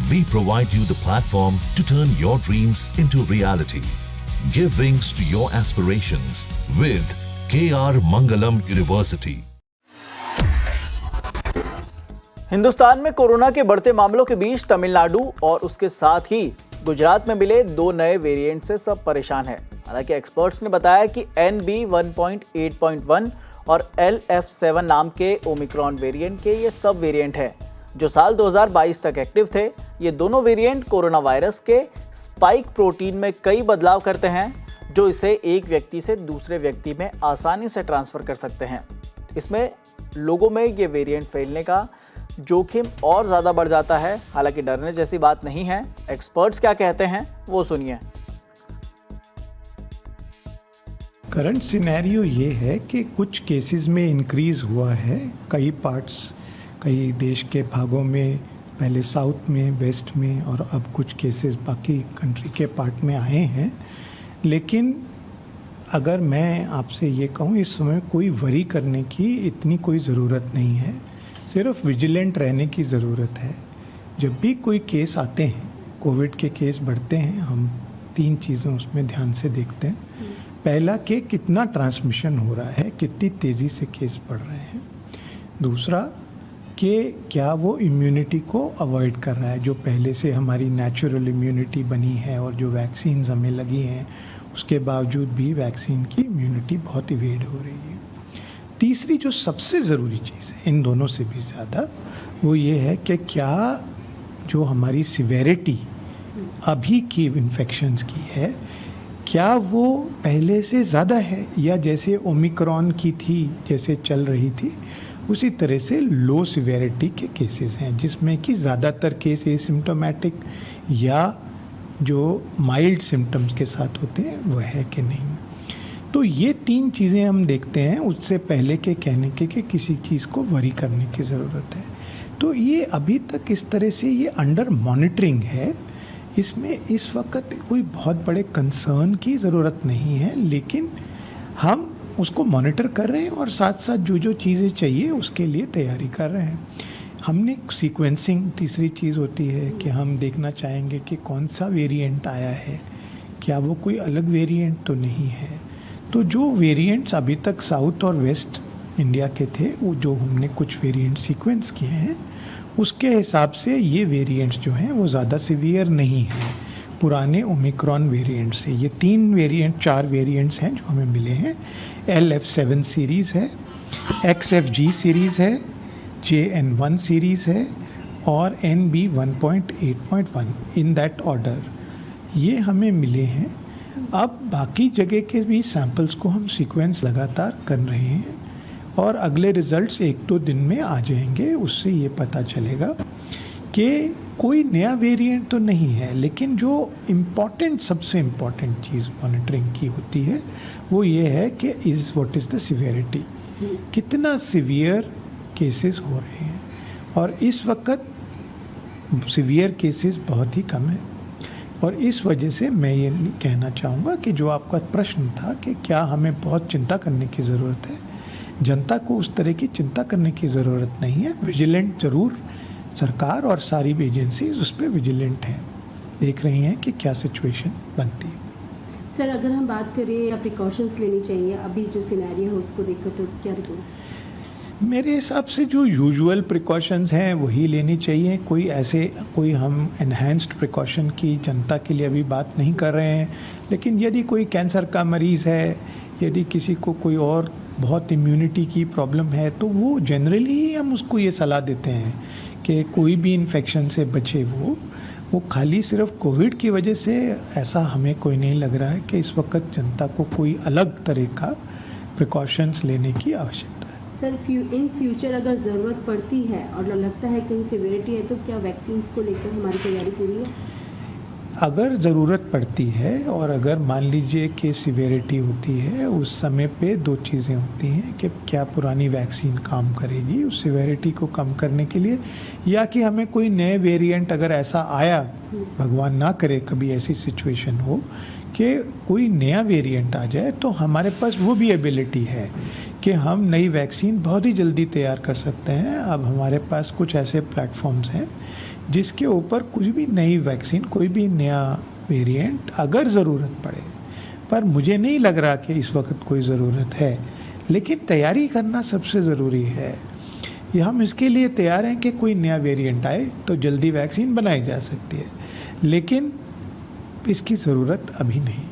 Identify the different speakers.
Speaker 1: We provide you the platform to turn your dreams into reality. Give wings to your aspirations with KR Mangalam University.
Speaker 2: Hindustan में corona के बढ़ते मामलों के बीच तमिलनाडु और उसके साथ ही गुजरात में मिले 2 नए वेरिएंट से सब परेशान हैं। हालांकि एक्सपर्ट्स ने बताया कि NB 1.8.1 और LF7 नाम के ओमिक्रॉन वेरिएंट के ये सब वेरिएंट हैं जो साल 2022 तक एक्टिव थे। ये दोनों वेरिएंट कोरोना वायरस के स्पाइक प्रोटीन में कई बदलाव करते हैं जो इसे एक व्यक्ति से दूसरे व्यक्ति में आसानी से ट्रांसफर कर सकते हैं। इसमें लोगों में ये वेरिएंट फैलने का जोखिम और ज़्यादा बढ़ जाता है। हालांकि डरने जैसी बात नहीं है। एक्सपर्ट्स क्या कहते हैं वो सुनिए।
Speaker 3: करंट सिनेरियो ये है कि कुछ केसेस में इंक्रीज़ हुआ है। कई देश के भागों में, पहले साउथ में, वेस्ट में, और अब कुछ केसेस बाकी कंट्री के पार्ट में आए हैं। लेकिन अगर मैं आपसे ये कहूँ, इस समय कोई वरी करने की इतनी कोई ज़रूरत नहीं है। सिर्फ विजिलेंट रहने की ज़रूरत है। जब भी कोई केस आते हैं, कोविड के केस बढ़ते हैं, हम 3 चीज़ें उसमें ध्यान से देखते हैं। पहला कि कितना ट्रांसमिशन हो रहा है, कितनी तेज़ी से केस बढ़ रहे हैं। दूसरा कि क्या वो इम्यूनिटी को अवॉइड कर रहा है, जो पहले से हमारी नेचुरल इम्यूनिटी बनी है और जो वैक्सीन्स हमें लगी हैं उसके बावजूद भी वैक्सीन की इम्यूनिटी बहुत इवेड हो रही है। तीसरी जो सबसे ज़रूरी चीज़ है इन दोनों से भी ज़्यादा, वो ये है कि क्या जो हमारी सिवेरिटी अभी की इन्फेक्शंस की है, क्या वो पहले से ज़्यादा है या जैसे ओमिक्रॉन की थी, जैसे चल रही थी, उसी तरह से लो सिवेरिटी के केसेस हैं जिसमें कि ज़्यादातर केस एसिम्प्टोमेटिक या जो माइल्ड सिम्टम्स के साथ होते हैं वह है कि नहीं। तो ये 3 चीज़ें हम देखते हैं उससे पहले के कहने के कि किसी चीज़ को वरी करने की ज़रूरत है। तो ये अभी तक इस तरह से ये अंडर मॉनिटरिंग है। इसमें इस वक्त कोई बहुत बड़े कंसर्न की ज़रूरत नहीं है, लेकिन हम उसको मॉनिटर कर रहे हैं और साथ साथ जो चीज़ें चाहिए उसके लिए तैयारी कर रहे हैं। हमने सीक्वेंसिंग, तीसरी चीज़ होती है कि हम देखना चाहेंगे कि कौन सा वेरिएंट आया है, क्या वो कोई अलग वेरिएंट तो नहीं है। तो जो वेरिएंट्स अभी तक साउथ और वेस्ट इंडिया के थे, वो जो हमने कुछ वेरिएंट सीक्वेंस किए हैं उसके हिसाब से ये वेरिएंट्स जो हैं वो ज़्यादा सीवियर नहीं हैं पुराने ओमिक्रॉन वेरिएंट से। ये 4 वेरिएंट्स हैं जो हमें मिले हैं। LF7 सीरीज़ है, XFG सीरीज़ है, JN1 सीरीज़ है और NB 1.8.1, इन दैट ऑर्डर ये हमें मिले हैं। अब बाकी जगह के भी सैंपल्स को हम सीक्वेंस लगातार कर रहे हैं और अगले रिजल्ट्स 1-2 दिन में आ जाएंगे। उससे ये पता चलेगा कि कोई नया वेरिएंट तो नहीं है। लेकिन जो सबसे इम्पॉर्टेंट चीज़ मॉनिटरिंग की होती है वो ये है कि व्हाट इज़ द सिवियरिटी, कितना सिवियर केसेस हो रहे हैं। और इस वक्त सिवियर केसेस बहुत ही कम है और इस वजह से मैं ये कहना चाहूँगा कि जो आपका प्रश्न था कि क्या हमें बहुत चिंता करने की ज़रूरत है, जनता को उस तरह की चिंता करने की ज़रूरत नहीं है। विजिलेंट ज़रूर सरकार और सारी एजेंसीज उस पर विजिलेंट हैं, देख रही हैं कि क्या सिचुएशन बनती है।
Speaker 4: सर, अगर हम बात करें या प्रिकॉशंस लेनी चाहिए अभी जो सिनेरियो है उसको देखकर, तो क्या रिपोर्ट?
Speaker 3: मेरे हिसाब से जो यूजुअल प्रिकॉशंस हैं वही लेनी चाहिए। कोई हम एनहेंस्ड प्रिकॉशन की जनता के लिए अभी बात नहीं कर रहे हैं। लेकिन यदि कोई कैंसर का मरीज़ है, यदि किसी को कोई और बहुत इम्यूनिटी की प्रॉब्लम है, तो वो जनरली ही हम उसको ये सलाह देते हैं कि कोई भी इन्फेक्शन से बचे। वो खाली सिर्फ कोविड की वजह से ऐसा हमें कोई नहीं लग रहा है कि इस वक्त जनता को कोई अलग तरह का प्रिकॉशंस लेने की आवश्यकता है।
Speaker 4: सर, इन फ्यूचर अगर ज़रूरत पड़ती है और लगता है कहीं सिवियरिटी है, तो क्या वैक्सीन को लेकर हमारी तैयारी पूरी है?
Speaker 3: अगर ज़रूरत पड़ती है और अगर मान लीजिए कि सिवियरिटी होती है, उस समय पे 2 चीज़ें होती हैं कि क्या पुरानी वैक्सीन काम करेगी उस सिवियरिटी को कम करने के लिए, या कि हमें कोई नए वेरिएंट अगर ऐसा आया, भगवान ना करे कभी ऐसी सिचुएशन हो कि कोई नया वेरिएंट आ जाए, तो हमारे पास वो भी एबिलिटी है कि हम नई वैक्सीन बहुत ही जल्दी तैयार कर सकते हैं। अब हमारे पास कुछ ऐसे प्लेटफॉर्म्स हैं जिसके ऊपर कुछ भी नई वैक्सीन, कोई भी नया वेरिएंट अगर ज़रूरत पड़े, पर मुझे नहीं लग रहा कि इस वक्त कोई ज़रूरत है, लेकिन तैयारी करना सबसे ज़रूरी है। ये हम इसके लिए तैयार हैं कि कोई नया वेरिएंट आए तो जल्दी वैक्सीन बनाई जा सकती है, लेकिन इसकी ज़रूरत अभी नहीं।